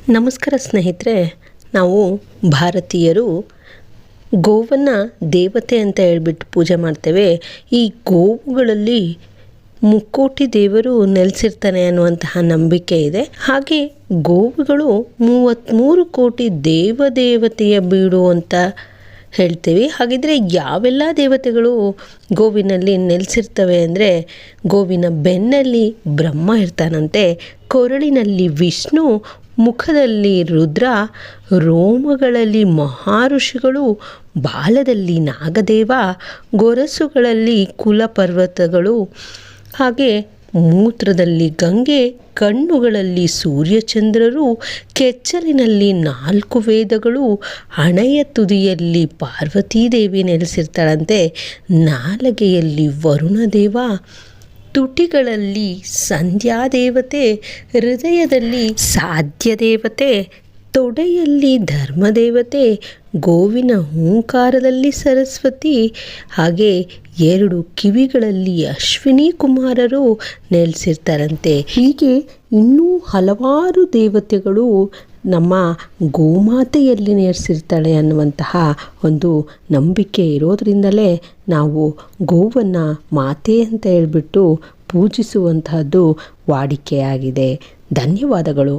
ನಮಸ್ಕಾರ ಸ್ನೇಹಿತರೆ, ನಾವು ಭಾರತೀಯರು ಗೋವನ್ನು ದೇವತೆ ಅಂತ ಹೇಳ್ಬಿಟ್ಟು ಪೂಜೆ ಮಾಡ್ತೇವೆ. ಈ ಗೋವುಗಳಲ್ಲಿ ಮುಕ್ಕೋಟಿ ದೇವರು ನೆಲೆಸಿರ್ತಾನೆ ಅನ್ನುವಂತಹ ನಂಬಿಕೆ ಇದೆ. ಹಾಗೆ ಗೋವುಗಳು 33 ಕೋಟಿ ದೇವತೆಯ ಬೀಡು ಅಂತ ಹೇಳ್ತೀವಿ. ಹಾಗಿದ್ರೆ ಯಾವೆಲ್ಲ ದೇವತೆಗಳು ಗೋವಿನಲ್ಲಿ ನೆಲೆಸಿರ್ತವೆ ಅಂದರೆ, ಗೋವಿನ ಬೆನ್ನಲ್ಲಿ ಬ್ರಹ್ಮ ಇರ್ತಾನಂತೆ, ಕೊರಳಿನಲ್ಲಿ ವಿಷ್ಣು, ಮುಖದಲ್ಲಿ ರುದ್ರ, ರೋಮಗಳಲ್ಲಿ ಮಹಾಋಷಿಗಳು, ಬಾಲದಲ್ಲಿ ನಾಗದೇವ, ಗೊರಸುಗಳಲ್ಲಿ ಕುಲಪರ್ವತಗಳು, ಹಾಗೆ ಮೂತ್ರದಲ್ಲಿ ಗಂಗೆ, ಕಣ್ಣುಗಳಲ್ಲಿ ಸೂರ್ಯಚಂದ್ರರು, ಕೆಚ್ಚಲಿನಲ್ಲಿ 4 ವೇದಗಳು, ಹಣೆಯ ತುದಿಯಲ್ಲಿ ಪಾರ್ವತೀದೇವಿ ನೆಲೆಸಿರ್ತಾಳಂತೆ, ನಾಲಗೆಯಲ್ಲಿ ವರುಣದೇವ, ತುಟಿಗಳಲ್ಲಿ ಸಂಧ್ಯಾದೇವತೆ, ಹೃದಯದಲ್ಲಿ ಸಾಧ್ಯ ದೇವತೆ, ತೊಡೆಯಲ್ಲಿ ಧರ್ಮದೇವತೆ, ಗೋವಿನ ಹೂಂಕಾರದಲ್ಲಿ ಸರಸ್ವತಿ, ಹಾಗೆ 2 ಕಿವಿಗಳಲ್ಲಿ ಅಶ್ವಿನಿ ಕುಮಾರರು ನೆಲೆಸಿರ್ತಾರಂತೆ. ಹೀಗೆ ಇನ್ನೂ ಹಲವಾರು ದೇವತೆಗಳು ನಮ್ಮ ಗೋಮಾತೆಯಲ್ಲಿ ನೆಲೆಸಿರ್ತಾಳೆ ಅನ್ನುವಂತಹ ಒಂದು ನಂಬಿಕೆ ಇರೋದರಿಂದಲೇ ನಾವು ಗೋವನ್ನು ಮಾತೆ ಅಂತ ಹೇಳ್ಬಿಟ್ಟು ಪೂಜಿಸುವಂತಹದ್ದು ವಾಡಿಕೆಯಾಗಿದೆ. ಧನ್ಯವಾದಗಳು.